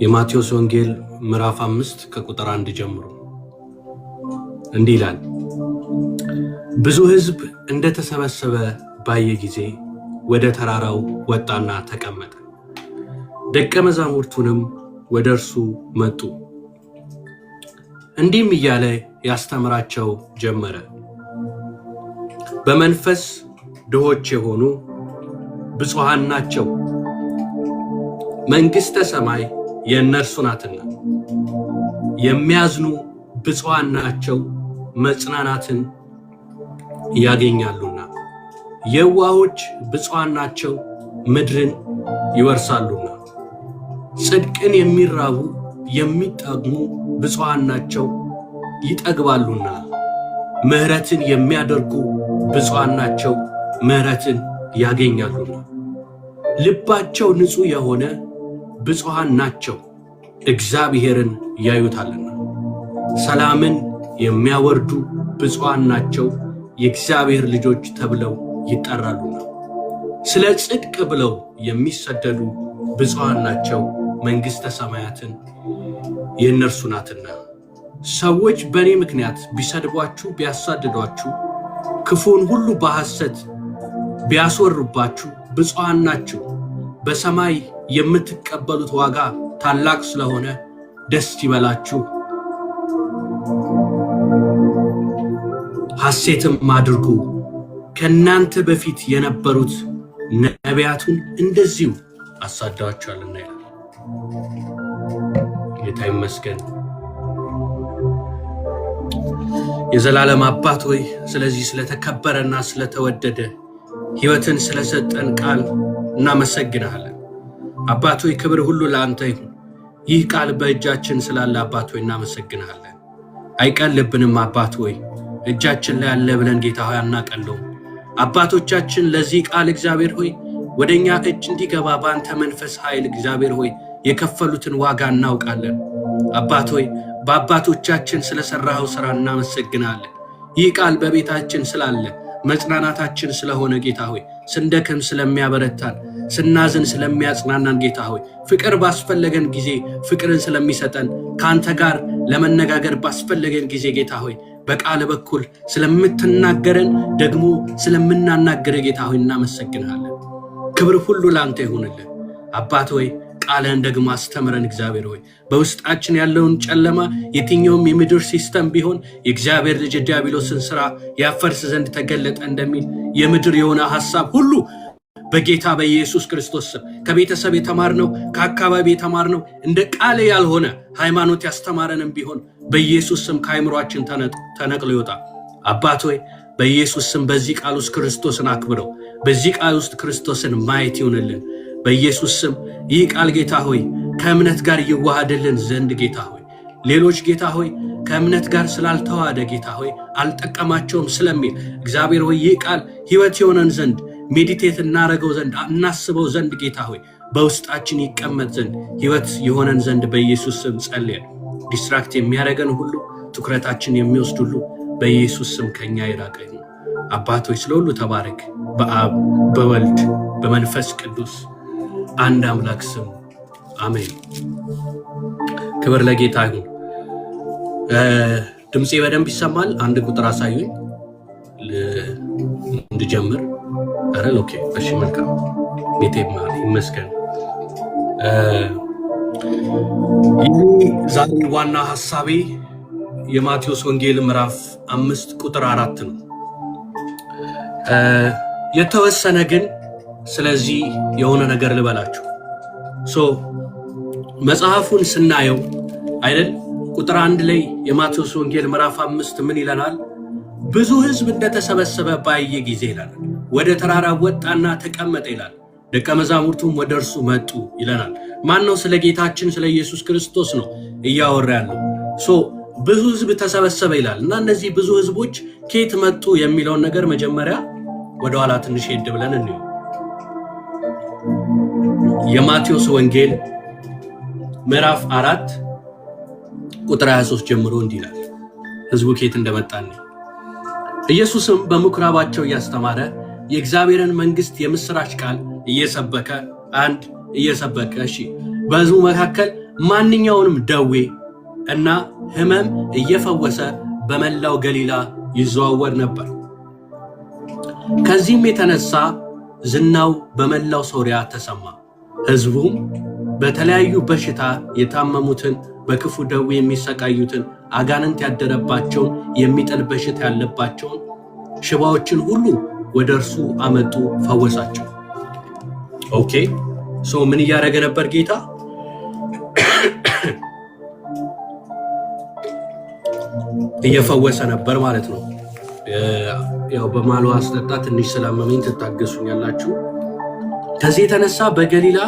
የማቴዎስ ወንጌል ምዕራፍ 5 ከቁጥር 1 ጀምሮ እንዲህ ይላል። ብዙ ሕዝብ እንደተሰበሰበ ባየ ጊዜ ወደ ተራራው ወጣና ተቀመጠ። ደቀ መዛሙርቱንም ወደ እርሱ መጡ። እንዲህም እያለ ያስተምራቸው ጀመረ። በመንፈስ ድሆች የሆኑ ብፁዓን ናቸው፣ መንግሥተ ሰማይ የእነርሱ ናትና። የሚያዝኑ ብፁዓን ናቸው፣ መጽናናትን ያገኛሉና። የዋሆች ብፁዓን ናቸው፣ ምድርን ይወርሳሉና። ጽድቅን የሚራቡ የሚጠግሙ ብፁዓን ናቸው፣ ይጠግባሉና። ምሕረትን የሚያደርጉ ብፁዓን ናቸው፣ ምሕረትን ያገኛሉና። ልባቸው ንጹሕ የሆነ ብፁዓን ናቸው፣ እግዚአብሔርን ያዩታልና። ሰላምን የሚያወርዱ ብፁዓን ናቸው፣ የእግዚአብሔር ልጆች ተብለው ይጠራሉና። ስለ ጽድቅ ብለው የሚሰደዱ ብፁዓን ናቸው፣ መንግሥተ ሰማያትን የእነርሱ ናትና። ሰዎች በእኔ ምክንያት ቢሰድቧችሁ፣ ቢያሳድዷችሁ፣ ክፉን ሁሉ በሐሰት ቢያስወሩባችሁ ብፁዓን ናችሁ፣ በሰማይ የምትቀበሉት ዋጋ ታላቅ ስለሆነ ደስ ይበላችሁ፣ ሐሴትም አድርጉ። ከእናንተ በፊት የነበሩት ነቢያቱን እንደዚሁ አሳደዋቸዋልና ይላል። ጌታ ይመስገን። የዘላለም አባት ሆይ ስለዚህ ስለተከበረና ስለተወደደ ሕይወትን ስለሰጠን ቃል እናመሰግናለን። አባት ሆይ ክብር ሁሉ ለአንተ ይሁን። ይህ ቃል በእጃችን ስላለ አባት ሆይ እናመሰግናለን። አይቀልብንም አባት ሆይ፣ እጃችን ላይ ያለ ብለን ጌታ ሆይ አናቀለውም። አባቶቻችን ለዚህ ቃል እግዚአብሔር ሆይ ወደኛ እጅ እንዲገባ በአንተ መንፈስ ኃይል እግዚአብሔር ሆይ የከፈሉትን ዋጋ እናውቃለን። አባት ሆይ በአባቶቻችን ስለሰራኸው ሥራ እናመሰግናለን። ይህ ቃል በቤታችን ስላለ መጽናናታችን ስለሆነ ጌታ ሆይ፣ ስንደክም ስለሚያበረታን፣ ስናዝን ስለሚያጽናናን ጌታ ሆይ፣ ፍቅር ባስፈለገን ጊዜ ፍቅርን ስለሚሰጠን፣ ከአንተ ጋር ለመነጋገር ባስፈለገን ጊዜ ጌታ ሆይ በቃል በኩል ስለምትናገረን ደግሞ ስለምናናገረ ጌታ ሆይ እናመሰግናለን። ክብር ሁሉ ለአንተ ይሁንልን አባት ሆይ። ቃልህን ደግሞ አስተምረን እግዚአብሔር ሆይ። በውስጣችን ያለውን ጨለማ የትኛውም የምድር ሲስተም ቢሆን የእግዚአብሔር ልጅ ዲያብሎስን ሥራ ያፈርስ ዘንድ ተገለጠ እንደሚል የምድር የሆነ ሐሳብ ሁሉ በጌታ በኢየሱስ ክርስቶስ ስም ከቤተሰብ የተማርነው ከአካባቢ የተማርነው እንደ ቃል ያልሆነ ሃይማኖት ያስተማረንም ቢሆን በኢየሱስ ስም ከአይምሯችን ተነቅሎ ይወጣ አባት ሆይ። በኢየሱስ ስም በዚህ ቃል ውስጥ ክርስቶስን አክብረው፣ በዚህ ቃል ውስጥ ክርስቶስን ማየት ይሁንልን በኢየሱስ ስም። ይህ ቃል ጌታ ሆይ ከእምነት ጋር ይዋሃድልን ዘንድ ጌታ ሆይ፣ ሌሎች ጌታ ሆይ ከእምነት ጋር ስላልተዋሃደ ጌታ ሆይ አልጠቀማቸውም ስለሚል እግዚአብሔር ሆይ ይህ ቃል ሕይወት የሆነን ዘንድ ሜዲቴት እናረገው ዘንድ እናስበው ዘንድ ጌታ ሆይ በውስጣችን ይቀመጥ ዘንድ ሕይወት የሆነን ዘንድ በኢየሱስ ስም ጸልየን። ዲስትራክት የሚያደርገን ሁሉ ትኩረታችን የሚወስድ ሁሉ በኢየሱስ ስም ከኛ ይራቅ ይሁን። አባቶች ስለሁሉ ተባረክ። በአብ በወልድ በመንፈስ ቅዱስ አንድ አምላክ ስም አሜን። ክብር ለጌታ ይሁን። ድምፄ በደንብ ይሰማል? አንድ ቁጥር አሳዩኝ እንድጀምር። አረ ኦኬ፣ እሺ፣ መልካም። ጌታ ይመስገን። ይህ ዛሬ ዋና ሐሳቤ የማቴዎስ ወንጌል ምዕራፍ 5 ቁጥር 4 ነው። የተወሰነ ግን ስለዚህ የሆነ ነገር ልበላችሁ። መጽሐፉን ስናየው አይደል ቁጥር 1 ላይ የማቴዎስ ወንጌል ምዕራፍ 5 ምን ይለናል? ብዙ ሕዝብ እንደተሰበሰበ ባየ ጊዜ ይላል ወደ ተራራ ወጣና ተቀመጠ ይላል። ደቀ መዛሙርቱም ወደ እርሱ መጡ ይለናል። ማን ነው? ስለ ጌታችን ስለ ኢየሱስ ክርስቶስ ነው እያወራ ያለው። ብዙ ሕዝብ ተሰበሰበ ይላል እና እነዚህ ብዙ ሕዝቦች ከየት መጡ የሚለውን ነገር መጀመሪያ ወደ ኋላ ትንሽ ሄድ ብለን እንየው። የማቴዎስ ወንጌል ምዕራፍ 4 ቁጥር 23 ጀምሮ እንዲህ ይላል። ሕዝቡ ከየት እንደመጣን ኢየሱስም በምኩራባቸው እያስተማረ የእግዚአብሔርን መንግስት የምስራች ቃል እየሰበከ በሕዝቡ መካከል ማንኛውንም ደዌ እና ሕመም እየፈወሰ በመላው ገሊላ ይዘዋወር ነበር። ከዚህም የተነሳ ዝናው በመላው ሶርያ ተሰማ። ሕዝቡም በተለያዩ በሽታ የታመሙትን፣ በክፉ ደዌ የሚሰቃዩትን፣ አጋንንት ያደረባቸውን፣ የሚጥል በሽታ ያለባቸውን ሽባዎችን ሁሉ ወደ እርሱ አመጡ፣ ፈወሳቸው። ኦኬ ሶ ምን እያደረገ ነበር ጌታ? እየፈወሰ ነበር ማለት ነው። ያው በማሉ አስጠጣ ትንሽ ስላመመኝ ትታገሱኛላችሁ። ከዚህ የተነሳ በገሊላ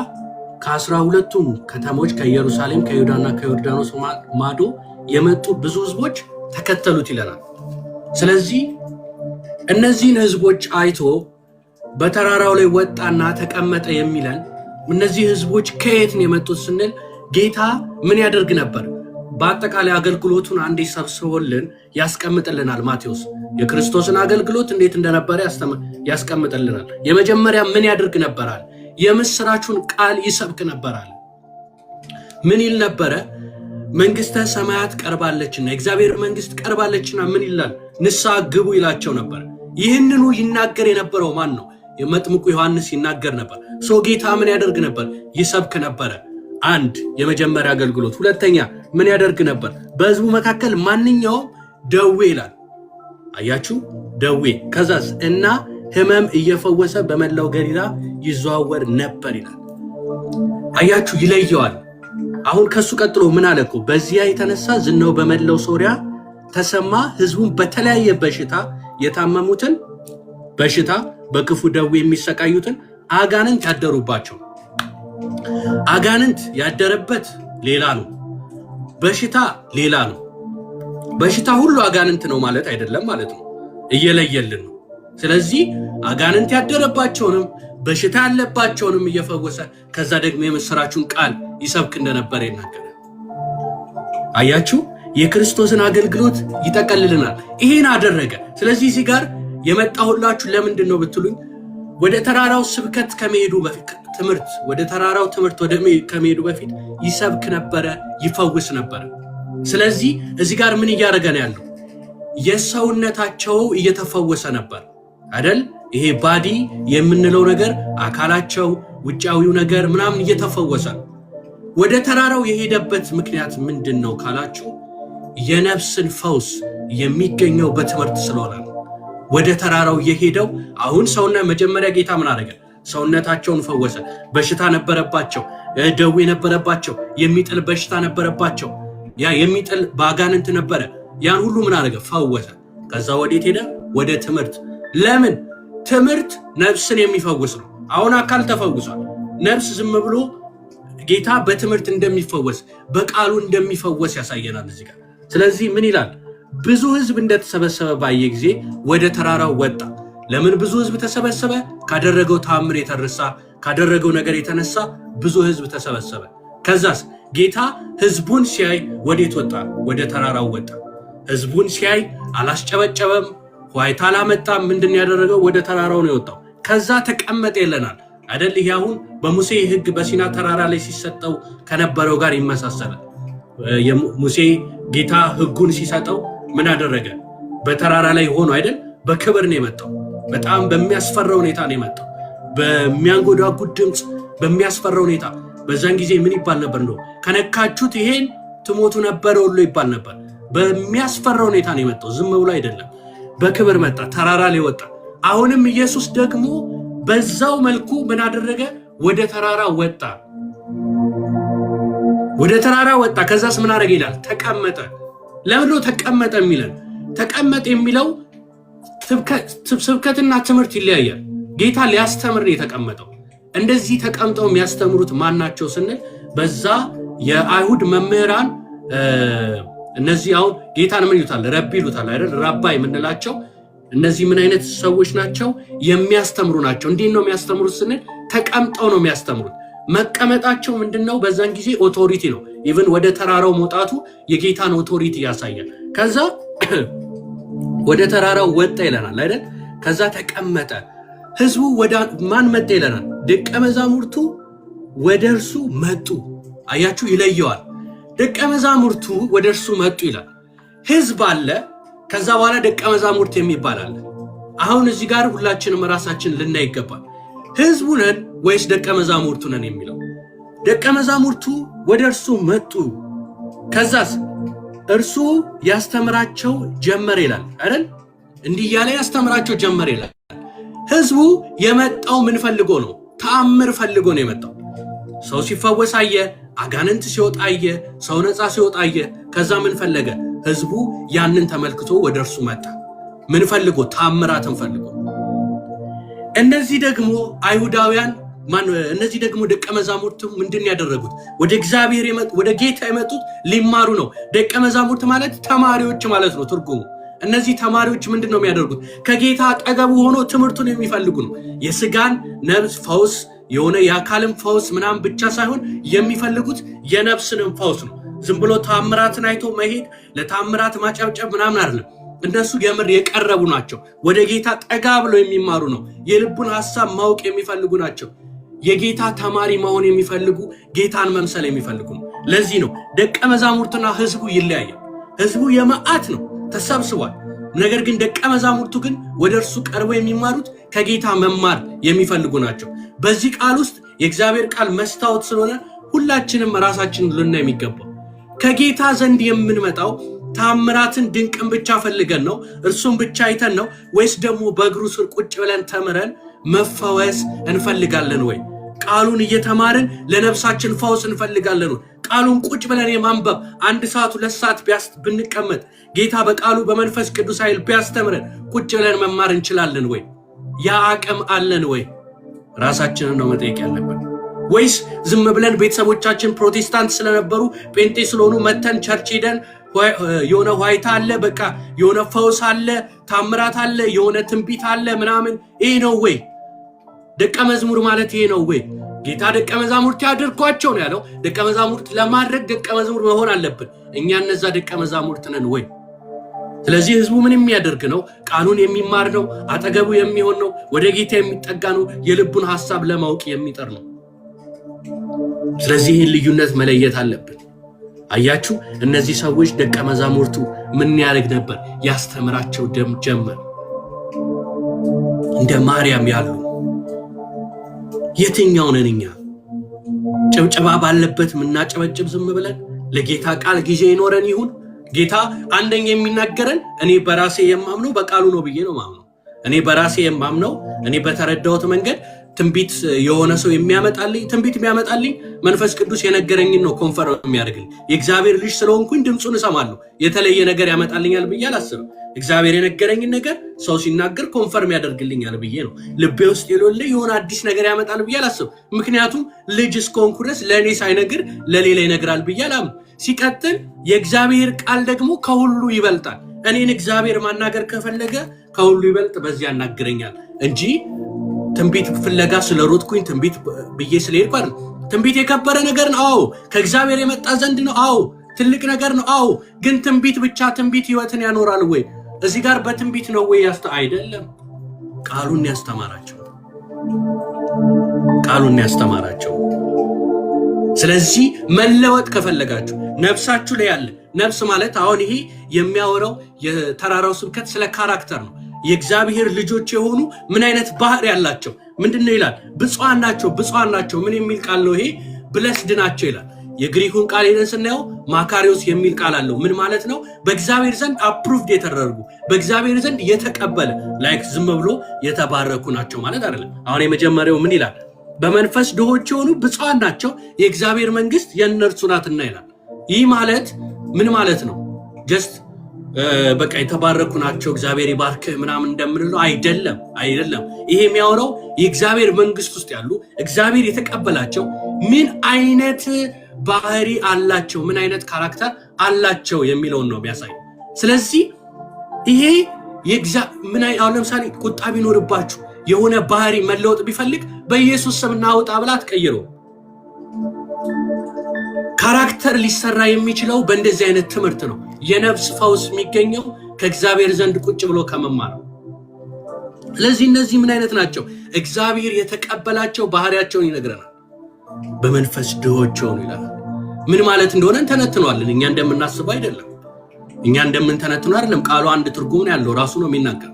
ከ12ቱም ከተሞች ከኢየሩሳሌም ከይሁዳና ከዮርዳኖስ ማዶ የመጡ ብዙ ህዝቦች ተከተሉት ይለናል። ስለዚህ እነዚህን ህዝቦች አይቶ በተራራው ላይ ወጣና ተቀመጠ የሚለን እነዚህ ህዝቦች ከየት ነው የመጡት ስንል ጌታ ምን ያደርግ ነበር? በአጠቃላይ አገልግሎቱን አንዴ ሰብስቦልን ያስቀምጥልናል። ማቴዎስ የክርስቶስን አገልግሎት እንዴት እንደነበረ ያስቀምጥልናል። የመጀመሪያ ምን ያደርግ ነበራል? የምስራቹን ቃል ይሰብክ ነበራል። ምን ይል ነበረ? መንግስተ ሰማያት ቀርባለችና፣ እግዚአብሔር መንግስት ቀርባለችና ምን ይላል? ንስሐ ግቡ ይላቸው ነበር። ይህንኑ ይናገር የነበረው ማን ነው? የመጥምቁ ዮሐንስ ይናገር ነበር። ሰው ጌታ ምን ያደርግ ነበር? ይሰብክ ነበረ። አንድ የመጀመሪያ አገልግሎት። ሁለተኛ ምን ያደርግ ነበር? በህዝቡ መካከል ማንኛውም ደዌ ይላል። አያችሁ ደዌ። ከዛስ እና ህመም እየፈወሰ በመላው ገሊላ ይዘዋወር ነበር ይላል። አያችሁ ይለየዋል። አሁን ከሱ ቀጥሎ ምን አለ እኮ? በዚያ የተነሳ ዝናው በመላው ሶርያ ተሰማ። ህዝቡን በተለያየ በሽታ የታመሙትን፣ በሽታ በክፉ ደዌ የሚሰቃዩትን፣ አጋንንት ያደሩባቸው። አጋንንት ያደረበት ሌላ ነው፣ በሽታ ሌላ ነው። በሽታ ሁሉ አጋንንት ነው ማለት አይደለም ማለት ነው፣ እየለየልን ነው። ስለዚህ አጋንንት ያደረባቸውንም በሽታ ያለባቸውንም እየፈወሰ ከዛ ደግሞ የምስራቹን ቃል ይሰብክ እንደነበረ ይናገራል። አያችሁ የክርስቶስን አገልግሎት ይጠቀልልናል። ይሄን አደረገ። ስለዚህ እዚህ ጋር የመጣሁላችሁ ለምንድን ነው ብትሉኝ ወደ ተራራው ስብከት ከመሄዱ በፊት ትምህርት ወደ ተራራው ትምህርት ከመሄዱ በፊት ይሰብክ ነበረ፣ ይፈውስ ነበረ። ስለዚህ እዚህ ጋር ምን እያደረገ ነው ያለው? የሰውነታቸው እየተፈወሰ ነበር አይደል? ይሄ ባዲ የምንለው ነገር አካላቸው ውጫዊው ነገር ምናምን እየተፈወሰ ነው። ወደ ተራራው የሄደበት ምክንያት ምንድን ነው ካላችሁ የነፍስን ፈውስ የሚገኘው በትምህርት ስለሆነ ነው። ወደ ተራራው የሄደው አሁን ሰውነት መጀመሪያ ጌታ ምን አደረገ? ሰውነታቸውን ፈወሰ። በሽታ ነበረባቸው፣ ደዌ ነበረባቸው፣ የሚጥል በሽታ ነበረባቸው። ያ የሚጥል ባጋንንት ነበረ። ያን ሁሉ ምን አደረገ? ፈወሰ። ከዛ ወዴት ሄደ? ወደ ትምህርት። ለምን? ትምህርት ነፍስን የሚፈውስ ነው። አሁን አካል ተፈውሷል። ነፍስ ዝም ብሎ ጌታ በትምህርት እንደሚፈወስ በቃሉ እንደሚፈወስ ያሳየናል እዚህ ጋር። ስለዚህ ምን ይላል? ብዙ ህዝብ እንደተሰበሰበ ባየ ጊዜ ወደ ተራራው ወጣ። ለምን ብዙ ህዝብ ተሰበሰበ? ካደረገው ተአምር የተነሳ ካደረገው ነገር የተነሳ ብዙ ህዝብ ተሰበሰበ። ከዛስ ጌታ ህዝቡን ሲያይ ወዴት ወጣ? ወደ ተራራው ወጣ። ህዝቡን ሲያይ አላስጨበጨበም፣ ዋይታ አላመጣም። ምንድን ያደረገው? ወደ ተራራው ነው የወጣው። ከዛ ተቀመጠ ይለናል አይደል? ይሄ አሁን በሙሴ ህግ በሲና ተራራ ላይ ሲሰጠው ከነበረው ጋር ይመሳሰላል። ሙሴ ጌታ ህጉን ሲሰጠው ምን አደረገ? በተራራ ላይ ሆኖ አይደል? በክብር ነው የመጣው። በጣም በሚያስፈራ ሁኔታ ነው የመጣው። በሚያንጎዳጉድ ድምፅ፣ በሚያስፈራ ሁኔታ። በዛን ጊዜ ምን ይባል ነበር? ነው ከነካችሁት ይሄን ትሞቱ ነበር ሁሉ ይባል ነበር። በሚያስፈራ ሁኔታ ነው የመጣው። ዝም ብሎ አይደለም። በክብር መጣ፣ ተራራ ላይ ወጣ። አሁንም ኢየሱስ ደግሞ በዛው መልኩ ምን አደረገ? ወደ ተራራ ወጣ። ወደ ተራራ ወጣ። ከዛስ ምን አደረገ ይላል? ተቀመጠ። ለምን ነው ተቀመጠ የሚለን? ተቀመጠ የሚለው ስብከትና ትምህርት ይለያያል። ጌታ ሊያስተምር ነው የተቀመጠው። እንደዚህ ተቀምጠው የሚያስተምሩት ማናቸው ስንል በዛ የአይሁድ መምህራን እነዚህ አሁን ጌታን ምን ይሉታል? ረቢ ይሉታል አይደል? ራባይ የምንላቸው እነዚህ ምን አይነት ሰዎች ናቸው? የሚያስተምሩ ናቸው። እንዴት ነው የሚያስተምሩት ስንል ተቀምጠው ነው የሚያስተምሩት። መቀመጣቸው ምንድነው? በዛን ጊዜ ኦቶሪቲ ነው። ኢቭን ወደ ተራራው መውጣቱ የጌታን ኦቶሪቲ ያሳያል። ከዛ ወደ ተራራው ወጣ ይለናል አይደል? ከዛ ተቀመጠ። ህዝቡ ወደ ማን መጣ ይለናል? ደቀ መዛሙርቱ ወደ እርሱ መጡ። አያችሁ ይለየዋል። ደቀ መዛሙርቱ ወደ እርሱ መጡ ይላል። ህዝብ አለ፣ ከዛ በኋላ ደቀ መዛሙርት የሚባል አለ። አሁን እዚህ ጋር ሁላችንም ራሳችን ልናይ ይገባል። ህዝቡ ነን ወይስ ደቀ መዛሙርቱ ነን የሚለው። ደቀ መዛሙርቱ ወደ እርሱ መጡ፣ ከዛስ እርሱ ያስተምራቸው ጀመረ ይላል አይደል? እንዲህ ያለ ያስተምራቸው ጀመረ ይላል። ህዝቡ የመጣው ምን ፈልጎ ነው? ተአምር ፈልጎ ነው የመጣው። ሰው ሲፈወስ አየ፣ አጋንንት ሲወጣ አየ፣ ሰው ነፃ ሲወጣ አየ። ከዛ ምን ፈለገ? ህዝቡ ያንን ተመልክቶ ወደ እርሱ መጣ። ምን ፈልጎ? ተአምራትን ፈልጎ። እነዚህ ደግሞ አይሁዳውያን እነዚህ ደግሞ ደቀ መዛሙርቱ ምንድን ያደረጉት? ወደ እግዚአብሔር ወደ ጌታ የመጡት ሊማሩ ነው። ደቀ መዛሙርት ማለት ተማሪዎች ማለት ነው ትርጉሙ። እነዚህ ተማሪዎች ምንድን ነው የሚያደርጉት? ከጌታ አጠገቡ ሆኖ ትምህርቱን የሚፈልጉ ነው። የስጋን ነፍስ ፈውስ የሆነ የአካልም ፈውስ ምናምን ብቻ ሳይሆን የሚፈልጉት የነፍስንም ፈውስ ነው። ዝም ብሎ ተአምራትን አይቶ መሄድ ለተአምራት ማጨብጨብ ምናምን አይደለም። እነሱ የምር የቀረቡ ናቸው። ወደ ጌታ ጠጋ ብለው የሚማሩ ነው። የልቡን ሐሳብ ማወቅ የሚፈልጉ ናቸው። የጌታ ተማሪ መሆን የሚፈልጉ፣ ጌታን መምሰል የሚፈልጉ ነው። ለዚህ ነው ደቀ መዛሙርትና ህዝቡ ይለያያል። ህዝቡ የመዓት ነው ተሰብስቧል። ነገር ግን ደቀ መዛሙርቱ ግን ወደ እርሱ ቀርበው የሚማሩት ከጌታ መማር የሚፈልጉ ናቸው። በዚህ ቃል ውስጥ የእግዚአብሔር ቃል መስታወት ስለሆነ ሁላችንም ራሳችንን ልና የሚገባው ከጌታ ዘንድ የምንመጣው ታምራትን ድንቅን ብቻ ፈልገን ነው? እርሱን ብቻ አይተን ነው? ወይስ ደግሞ በእግሩ ስር ቁጭ ብለን ተምረን መፈወስ እንፈልጋለን ወይ? ቃሉን እየተማርን ለነፍሳችን ፈውስ እንፈልጋለን ወይ? ቃሉን ቁጭ ብለን የማንበብ 1 ሰዓት 2 ሰዓት ብንቀመጥ ጌታ በቃሉ በመንፈስ ቅዱስ ኃይል ቢያስተምረን ቁጭ ብለን መማር እንችላለን ወይ? ያ አቅም አለን ወይ? ራሳችንን ነው መጠየቅ ያለብን። ወይስ ዝም ብለን ቤተሰቦቻችን ፕሮቴስታንት ስለነበሩ ጴንጤ ስለሆኑ መተን ቸርች ሄደን የሆነ ዋይታ አለ፣ በቃ የሆነ ፈውስ አለ፣ ታምራት አለ፣ የሆነ ትንቢት አለ ምናምን፣ ይሄ ነው ወይ ደቀ መዝሙር ማለት? ይሄ ነው ወይ? ጌታ ደቀ መዛሙርት ያድርጓቸው ነው ያለው። ደቀ መዛሙርት ለማድረግ ደቀ መዝሙር መሆን አለብን። እኛ እነዛ ደቀ መዛሙርት ነን ወይ? ስለዚህ ህዝቡ ምን የሚያደርግ ነው? ቃሉን የሚማር ነው፣ አጠገቡ የሚሆን ነው፣ ወደ ጌታ የሚጠጋ ነው፣ የልቡን ሐሳብ ለማወቅ የሚጠር ነው። ስለዚህ ይህን ልዩነት መለየት አለብን። አያችሁ፣ እነዚህ ሰዎች ደቀ መዛሙርቱ ምን ያደርግ ነበር? ያስተምራቸው ጀመር። እንደ ማርያም ያሉ የትኛው ነን እኛ? ጭብጨባ ባለበት ምናጨበጭብ ዝም ብለን ለጌታ ቃል ጊዜ ይኖረን ይሁን? ጌታ አንደኛ የሚናገረን እኔ በራሴ የማምነው በቃሉ ነው ብዬ ነው ማምነው። እኔ በራሴ የማምነው እኔ በተረዳሁት መንገድ ትንቢት የሆነ ሰው የሚያመጣልኝ ትንቢት የሚያመጣልኝ መንፈስ ቅዱስ የነገረኝን ነው ኮንፈርም የሚያደርግልኝ። የእግዚአብሔር ልጅ ስለሆንኩኝ ድምፁን እሰማለሁ። የተለየ ነገር ያመጣልኛል ብዬ አላስብም። እግዚአብሔር የነገረኝን ነገር ሰው ሲናገር ኮንፈርም ያደርግልኛል ብዬ ነው። ልቤ ውስጥ የሌለ የሆነ አዲስ ነገር ያመጣል ብዬ አላስብም። ምክንያቱም ልጅ እስከሆንኩ ድረስ ለእኔ ሳይነግር ለሌላ ይነግራል ብዬ አላምንም። ሲቀጥል የእግዚአብሔር ቃል ደግሞ ከሁሉ ይበልጣል። እኔን እግዚአብሔር ማናገር ከፈለገ ከሁሉ ይበልጥ በዚህ ያናግረኛል እንጂ ትንቢት ፍለጋ ስለሮጥኩኝ ትንቢት ብዬ ስለሄድኩ አይደል። ትንቢት የከበረ ነገር ነው። አዎ ከእግዚአብሔር የመጣ ዘንድ ነው። አዎ ትልቅ ነገር ነው። አዎ ግን ትንቢት ብቻ ትንቢት ህይወትን ያኖራል ወይ? እዚህ ጋር በትንቢት ነው ወይ አይደለም። ቃሉን ያስተማራቸው። ስለዚህ መለወጥ ከፈለጋችሁ ነፍሳችሁ ላይ ያለ ነፍስ ማለት አሁን ይሄ የሚያወራው የተራራው ስብከት ስለ ካራክተር ነው። የእግዚአብሔር ልጆች የሆኑ ምን አይነት ባህር ያላቸው ምንድነው ይላል? ብፁዓን ናቸው። ምን የሚል ቃል ነው ይሄ? ብለስድ ናቸው ይላል። የግሪኩን ቃል ሄደን ስናየው ማካሪዮስ የሚል ቃል አለው። ምን ማለት ነው? በእግዚአብሔር ዘንድ አፕሩቭድ የተደረጉ በእግዚአብሔር ዘንድ የተቀበለ ላይክ ዝም ብሎ የተባረኩ ናቸው ማለት አይደለም። አሁን የመጀመሪያው ምን ይላል? በመንፈስ ድሆች የሆኑ ብፁዓን ናቸው የእግዚአብሔር መንግስት የእነርሱ ናትና ይላል። ይህ ማለት ምን ማለት ነው? ጀስት በቃ የተባረኩ ናቸው እግዚአብሔር ይባርክህ ምናምን እንደምንለው አይደለም። ይሄ የሚያወራው የእግዚአብሔር መንግስት ውስጥ ያሉ እግዚአብሔር የተቀበላቸው ምን አይነት ባህሪ አላቸው፣ ምን አይነት ካራክተር አላቸው የሚለውን ነው የሚያሳይ። ስለዚህ ይሄ አሁን ለምሳሌ ቁጣ ቢኖርባችሁ የሆነ ባህሪ መለወጥ ቢፈልግ በኢየሱስ ስም እናውጣ ብላ አትቀይሩ። ካራክተር ሊሰራ የሚችለው በእንደዚህ አይነት ትምህርት ነው። የነፍስ ፈውስ የሚገኘው ከእግዚአብሔር ዘንድ ቁጭ ብሎ ከመማር ነው። ስለዚህ እነዚህ ምን አይነት ናቸው? እግዚአብሔር የተቀበላቸው ባህሪያቸውን ይነግረናል። በመንፈስ ድሆች ሆኑ ይላል። ምን ማለት እንደሆነ እንተነትነዋለን። እኛ እንደምናስበው አይደለም። እኛ እንደምንተነትነው አይደለም። ቃሉ አንድ ትርጉም ያለው ራሱ ነው የሚናገር።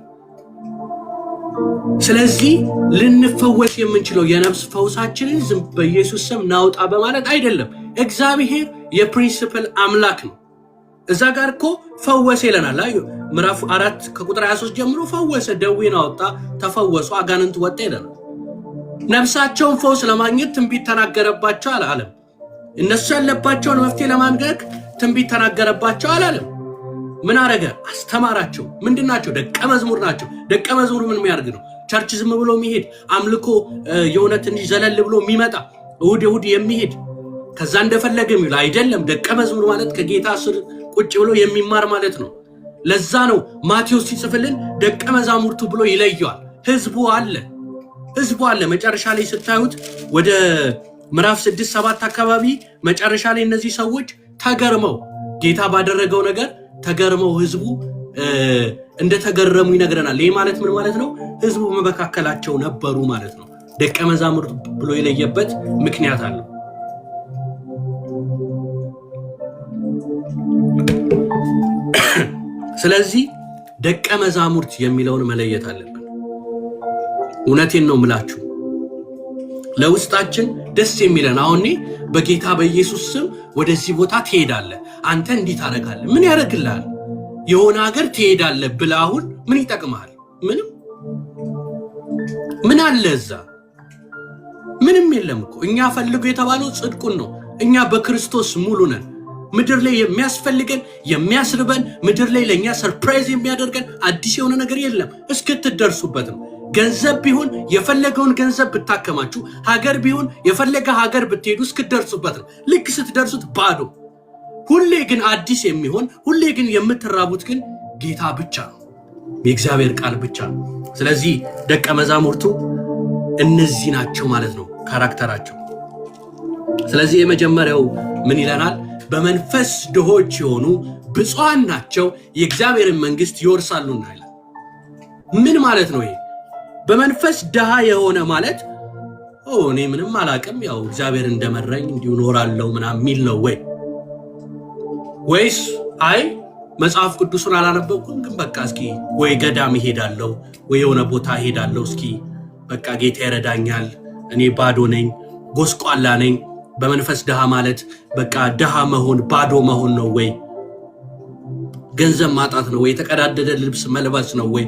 ስለዚህ ልንፈወስ የምንችለው የነፍስ ፈውሳችንን ዝም በኢየሱስ ስም ናውጣ በማለት አይደለም። እግዚአብሔር የፕሪንሲፕል አምላክ ነው። እዛ ጋር እኮ ፈወሰ ይለናል። አዩ ምዕራፍ 4 ከቁጥር 23 ጀምሮ ፈወሰ፣ ደዌን አወጣ፣ ተፈወሱ፣ አጋንንት ወጣ ይለናል። ነፍሳቸውን ፈውስ ለማግኘት ትንቢት ተናገረባቸው አላለም። እነሱ ያለባቸውን መፍትሄ ለማግኘት ትንቢት ተናገረባቸው አላለም። ምን አረገ? አስተማራቸው። ምንድናቸው? ደቀ መዝሙር ናቸው። ደቀ መዝሙር ምን የሚያደርግ ነው? ቸርች ዝም ብሎ የሚሄድ አምልኮ የሆነ ትንሽ ዘለል ብሎ የሚመጣ እሑድ የሚሄድ ከዛ እንደፈለገ የሚል አይደለም። ደቀ መዝሙር ማለት ከጌታ ስር ቁጭ ብሎ የሚማር ማለት ነው። ለዛ ነው ማቴዎስ ሲጽፍልን ደቀ መዛሙርቱ ብሎ ይለየዋል። ህዝቡ አለ። መጨረሻ ላይ ስታዩት ወደ ምዕራፍ 6-7 አካባቢ መጨረሻ ላይ እነዚህ ሰዎች ተገርመው ጌታ ባደረገው ነገር ተገርመው ህዝቡ እንደተገረሙ ይነግረናል። ይሄ ማለት ምን ማለት ነው? ህዝቡ በመካከላቸው ነበሩ ማለት ነው። ደቀ መዛሙርት ብሎ የለየበት ምክንያት አለው። ስለዚህ ደቀ መዛሙርት የሚለውን መለየት አለብን። እውነቴን ነው ምላችሁ። ለውስጣችን ደስ የሚለን አሁን በጌታ በኢየሱስ ስም ወደዚህ ቦታ ትሄዳለህ፣ አንተ እንዲህ ታደርጋለህ። ምን ያደርግልሃል? የሆነ ሀገር ትሄዳለህ ብለህ አሁን ምን ይጠቅምሃል? ምን አለ እዛ? ምንም የለም እኮ። እኛ ፈልጉ የተባለው ጽድቁን ነው። እኛ በክርስቶስ ሙሉ ነን። ምድር ላይ የሚያስፈልገን የሚያስርበን፣ ምድር ላይ ለኛ ሰርፕራይዝ የሚያደርገን አዲስ የሆነ ነገር የለም እስክትደርሱበት ነው። ገንዘብ ቢሆን የፈለገውን ገንዘብ ብታከማችሁ፣ ሀገር ቢሆን የፈለገ ሀገር ብትሄዱ እስክትደርሱበት ነው። ልክ ስትደርሱት ባዶ። ሁሌ ግን አዲስ የሚሆን ሁሌ ግን የምትራቡት ግን ጌታ ብቻ ነው፣ የእግዚአብሔር ቃል ብቻ ነው። ስለዚህ ደቀ መዛሙርቱ እነዚህ ናቸው ማለት ነው ካራክተራቸው። ስለዚህ የመጀመሪያው ምን ይለናል? በመንፈስ ድሆች የሆኑ ብፁዓን ናቸው የእግዚአብሔርን መንግስት ይወርሳሉና ይላል። ምን ማለት ነው ይሄ? በመንፈስ ድሃ የሆነ ማለት እኔ ምንም አላቅም ያው እግዚአብሔር እንደመረኝ እንዲሁ ኖራለሁ ምናምን የሚል ነው ወይስ አይ መጽሐፍ ቅዱስን አላነበብኩም ግን በቃ እስኪ ወይ ገዳም ሄዳለሁ ወይ የሆነ ቦታ ሄዳለሁ እስኪ በቃ ጌታ ይረዳኛል፣ እኔ ባዶ ነኝ፣ ጎስቋላ ነኝ። በመንፈስ ድሃ ማለት በቃ ድሃ መሆን ባዶ መሆን ነው ወይ ገንዘብ ማጣት ነው ወይ የተቀዳደደ ልብስ መልበስ ነው ወይ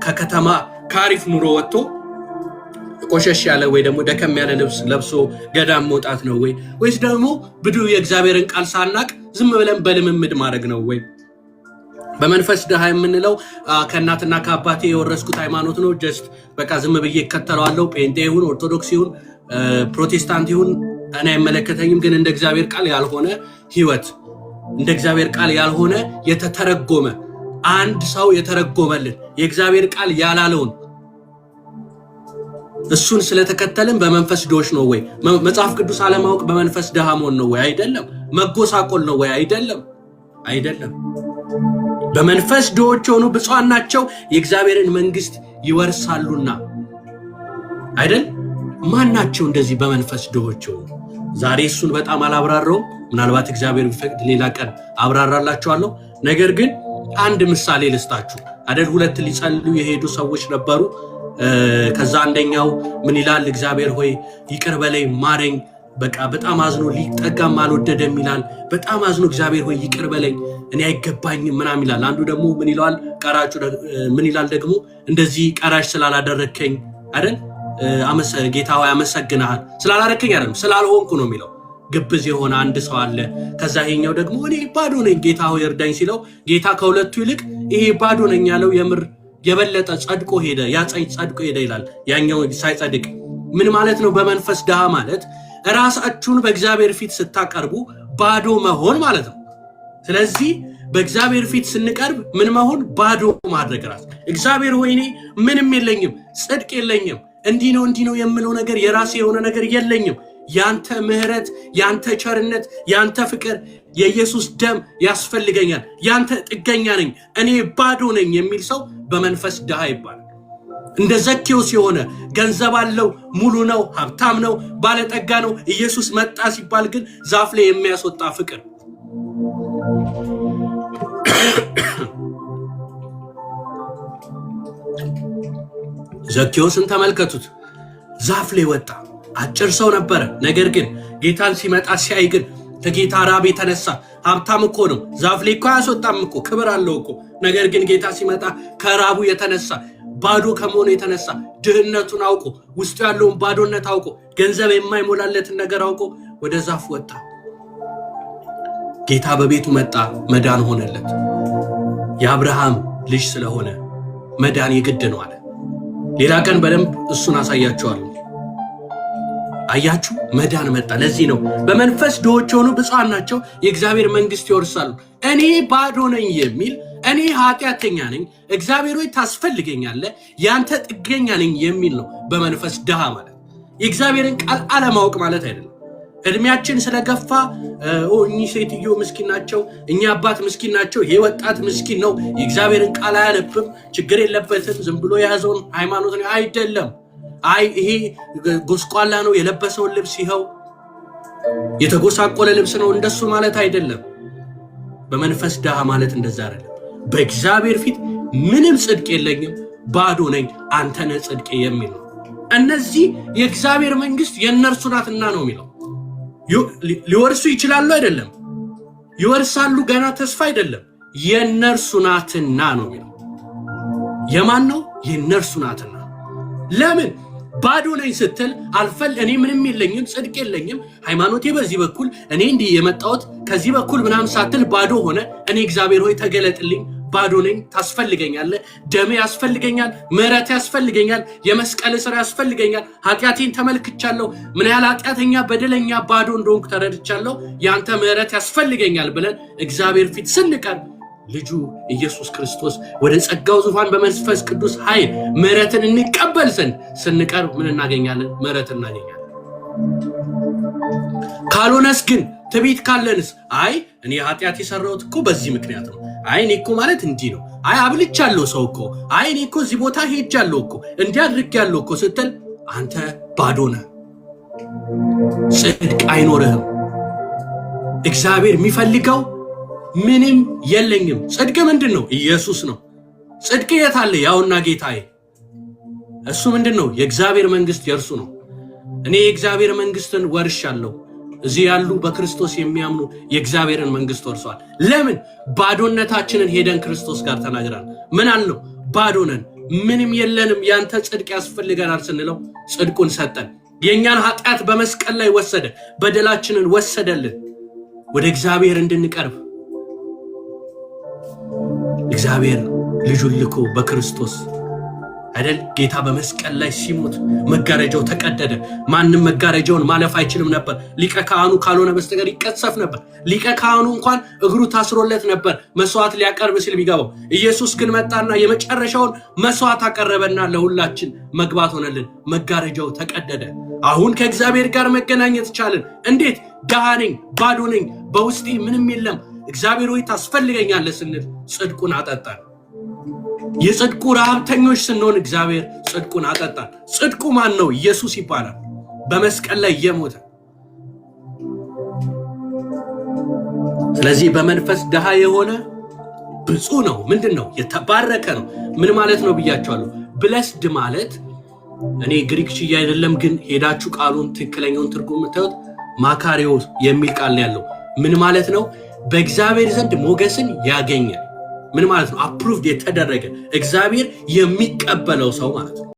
ከከተማ ካሪፍ ኑሮ ወጥቶ ቆሸሽ ያለ ወይ ደግሞ ደከም ያለ ልብስ ለብሶ ገዳም መውጣት ነው ወይስ ደግሞ ብዱ የእግዚአብሔርን ቃል ሳናቅ ዝም ብለን በልምምድ ማድረግ ነው ወይ? በመንፈስ ድሃ የምንለው ከእናትና ከአባቴ የወረስኩት ሃይማኖት ነው፣ ጀስት በቃ ዝም ብዬ እከተለዋለሁ፣ ጴንጤ ይሁን ኦርቶዶክስ ይሁን ፕሮቴስታንት ይሁን እኔ አይመለከተኝም፣ ግን እንደ እግዚአብሔር ቃል ያልሆነ ህይወት፣ እንደ እግዚአብሔር ቃል ያልሆነ የተተረጎመ አንድ ሰው የተረጎመልን የእግዚአብሔር ቃል ያላለውን እሱን ስለተከተልን በመንፈስ ድሆች ነው ወይ? መጽሐፍ ቅዱስ አለማወቅ በመንፈስ ድሃ መሆን ነው ወይ? አይደለም። መጎሳቆል ነው ወይ? አይደለም። በመንፈስ ድሆች የሆኑ ብፁዓን ናቸው የእግዚአብሔርን መንግስት ይወርሳሉና አይደል? ማን ናቸው እንደዚህ በመንፈስ ድሆች የሆኑ? ዛሬ እሱን በጣም አላብራራውም። ምናልባት እግዚአብሔር ቢፈቅድ ሌላ ቀን አብራራላችኋለሁ። ነገር ግን አንድ ምሳሌ ልስጣችሁ አይደል? ሁለት ሊጸልዩ የሄዱ ሰዎች ነበሩ። ከዛ አንደኛው ምን ይላል? እግዚአብሔር ሆይ ይቅር በለኝ ማረኝ፣ በቃ በጣም አዝኖ ሊጠጋም አልወደደም ይላል። በጣም አዝኖ እግዚአብሔር ሆይ ይቅር በለኝ እኔ አይገባኝም ምናምን ይላል። አንዱ ደግሞ ምን ይላል? ቀራጩ ምን ይላል ደግሞ? እንደዚህ ቀራጭ ስላላደረከኝ አይደል ጌታ ሆይ አመሰግናለሁ፣ ስላላረከኝ አይደለም ስላልሆንኩ ነው የሚለው። ግብዝ የሆነ አንድ ሰው አለ። ከዛ ይሄኛው ደግሞ እኔ ባዶ ነኝ ጌታ ሆይ እርዳኝ ሲለው ጌታ ከሁለቱ ይልቅ ይሄ ባዶ ነኝ ያለው የምር የበለጠ ጸድቆ ሄደ፣ ጸድቆ ሄደ ይላል። ያኛው ሳይጸድቅ ምን ማለት ነው? በመንፈስ ድሃ ማለት ራሳችሁን በእግዚአብሔር ፊት ስታቀርቡ ባዶ መሆን ማለት ነው። ስለዚህ በእግዚአብሔር ፊት ስንቀርብ ምን መሆን? ባዶ ማድረግ ራስ። እግዚአብሔር ሆይ እኔ ምንም የለኝም፣ ጽድቅ የለኝም፣ እንዲህ ነው የምለው ነገር የራሴ የሆነ ነገር የለኝም፣ ያንተ ምህረት፣ ያንተ ቸርነት፣ ያንተ ፍቅር፣ የኢየሱስ ደም ያስፈልገኛል፣ ያንተ ጥገኛ ነኝ፣ እኔ ባዶ ነኝ የሚል ሰው በመንፈስ ድሃ ይባላል። እንደ ዘኬዎስ የሆነ ገንዘብ አለው፣ ሙሉ ነው፣ ሀብታም ነው፣ ባለጠጋ ነው። ኢየሱስ መጣ ሲባል ግን ዛፍ ላይ የሚያስወጣ ፍቅር። ዘኬዎስን ተመልከቱት። ዛፍ ላይ ወጣ። አጭር ሰው ነበረ። ነገር ግን ጌታን ሲመጣ ሲያይ ግን ከጌታ ራብ የተነሳ ሀብታም እኮ ነው፣ ዛፍ ላይ እኮ አያስወጣም እኮ፣ ክብር አለው እኮ። ነገር ግን ጌታ ሲመጣ ከራቡ የተነሳ ባዶ ከመሆኑ የተነሳ ድህነቱን አውቆ ውስጡ ያለውን ባዶነት አውቆ ገንዘብ የማይሞላለትን ነገር አውቆ ወደ ዛፍ ወጣ። ጌታ በቤቱ መጣ፣ መዳን ሆነለት። የአብርሃም ልጅ ስለሆነ መዳን የግድ ነው አለ። ሌላ ቀን በደንብ እሱን አሳያቸዋለሁ። አያችሁ፣ መዳን መጣ። ለዚህ ነው በመንፈስ ድሆች የሆኑ ብፁዓን ናቸው የእግዚአብሔር መንግስት ይወርሳሉ። እኔ ባዶ ነኝ የሚል፣ እኔ ኃጢአተኛ ነኝ፣ እግዚአብሔር ሆይ ታስፈልገኛለህ፣ ያንተ ጥገኛ ነኝ የሚል ነው በመንፈስ ድሃ ማለት። የእግዚአብሔርን ቃል አለማወቅ ማለት አይደለም። እድሜያችን ስለገፋ እኚህ ሴትዮ ምስኪን ናቸው፣ እኚህ አባት ምስኪን ናቸው፣ ይሄ ወጣት ምስኪን ነው፣ የእግዚአብሔርን ቃል አያነብም፣ ችግር የለበትም፣ ዝም ብሎ የያዘውን ሃይማኖት ነው አይደለም። አይ ይሄ ጎስቋላ ነው፣ የለበሰውን ልብስ ይኸው የተጎሳቆለ ልብስ ነው፣ እንደሱ ማለት አይደለም። በመንፈስ ድሃ ማለት እንደዛ አይደለም። በእግዚአብሔር ፊት ምንም ጽድቅ የለኝም፣ ባዶ ነኝ፣ አንተ ነህ ጽድቄ የሚል ነው። እነዚህ የእግዚአብሔር መንግስት የእነርሱ ናትና ነው የሚለው። ሊወርሱ ይችላሉ አይደለም፣ ይወርሳሉ ገና ተስፋ አይደለም፣ የእነርሱ ናትና ነው የሚለው። የማን ነው? የእነርሱ ናትና። ለምን ባዶ ነኝ ስትል እኔ ምንም የለኝም፣ ጽድቅ የለኝም፣ ሃይማኖቴ በዚህ በኩል እኔ እንዲህ የመጣሁት ከዚህ በኩል ምናምን ሳትል ባዶ ሆነ። እኔ እግዚአብሔር ሆይ ተገለጥልኝ፣ ባዶ ነኝ፣ ታስፈልገኛለህ፣ ደሜ ያስፈልገኛል፣ ምሕረት ያስፈልገኛል፣ የመስቀል ስራ ያስፈልገኛል፣ ኃጢአቴን ተመልክቻለሁ፣ ምን ያህል ኃጢአተኛ በደለኛ ባዶ እንደሆንኩ ተረድቻለሁ፣ ያንተ ምሕረት ያስፈልገኛል ብለን እግዚአብሔር ፊት ስንቀርብ ልጁ ኢየሱስ ክርስቶስ ወደ ጸጋው ዙፋን በመንፈስ ቅዱስ ኃይል ምሕረትን እንቀበል ዘንድ ስንቀርብ ምን እናገኛለን? ምሕረትን እናገኛለን። ካልሆነስ ግን ትዕቢት ካለንስ አይ እኔ ኃጢአት የሰራሁት እኮ በዚህ ምክንያት ነው፣ አይ እኔ እኮ ማለት እንዲህ ነው፣ አይ አብልቻለሁ ሰው እኮ፣ አይ እኔ እኮ እዚህ ቦታ ሄጃለሁ እኮ እንዲህ አድርጌያለሁ እኮ ስትል አንተ ባዶ ነህ፣ ጽድቅ አይኖርህም። እግዚአብሔር የሚፈልገው ምንም የለኝም። ጽድቅ ምንድን ነው? ኢየሱስ ነው። ጽድቅ የት አለ? ያውና ጌታዬ። እሱ ምንድን ነው? የእግዚአብሔር መንግስት የእርሱ ነው። እኔ የእግዚአብሔር መንግስትን ወርሻለሁ። እዚህ ያሉ በክርስቶስ የሚያምኑ የእግዚአብሔርን መንግስት ወርሰዋል። ለምን? ባዶነታችንን ሄደን ክርስቶስ ጋር ተናግረን ምን አልነው? ባዶ ነን፣ ምንም የለንም፣ ያንተ ጽድቅ ያስፈልገናል ስንለው ጽድቁን ሰጠን። የእኛን ኃጢአት በመስቀል ላይ ወሰደ፣ በደላችንን ወሰደልን። ወደ እግዚአብሔር እንድንቀርብ እግዚአብሔር ልጁን ልኮ በክርስቶስ አይደል? ጌታ በመስቀል ላይ ሲሞት መጋረጃው ተቀደደ። ማንም መጋረጃውን ማለፍ አይችልም ነበር። ሊቀ ካህኑ ካልሆነ በስተቀር ይቀሰፍ ነበር። ሊቀ ካህኑ እንኳን እግሩ ታስሮለት ነበር መስዋዕት ሊያቀርብ ሲል ቢገባው። ኢየሱስ ግን መጣና የመጨረሻውን መስዋዕት አቀረበና ለሁላችን መግባት ሆነልን። መጋረጃው ተቀደደ። አሁን ከእግዚአብሔር ጋር መገናኘት ቻልን። እንዴት? ድሃ ነኝ፣ ባዶ ነኝ፣ በውስጤ ምንም የለም፣ እግዚአብሔር ሆይ ታስፈልገኛለህ ስንል ጽድቁን አጠጣን። የጽድቁ ረሃብተኞች ስንሆን እግዚአብሔር ጽድቁን አጠጣን። ጽድቁ ማን ነው? ኢየሱስ ይባላል። በመስቀል ላይ የሞተ። ስለዚህ በመንፈስ ድሃ የሆነ ብፁዕ ነው። ምንድን ነው? የተባረከ ነው። ምን ማለት ነው ብያቸዋለሁ። ብለስድ ማለት እኔ ግሪክ ችዬ አይደለም፣ ግን ሄዳችሁ ቃሉን ትክክለኛውን ትርጉም የምታዩት ማካሪዮ የሚል ቃል ያለው ምን ማለት ነው? በእግዚአብሔር ዘንድ ሞገስን ያገኘ ምን ማለት ነው? አፕሩቭድ የተደረገ እግዚአብሔር የሚቀበለው ሰው ማለት ነው።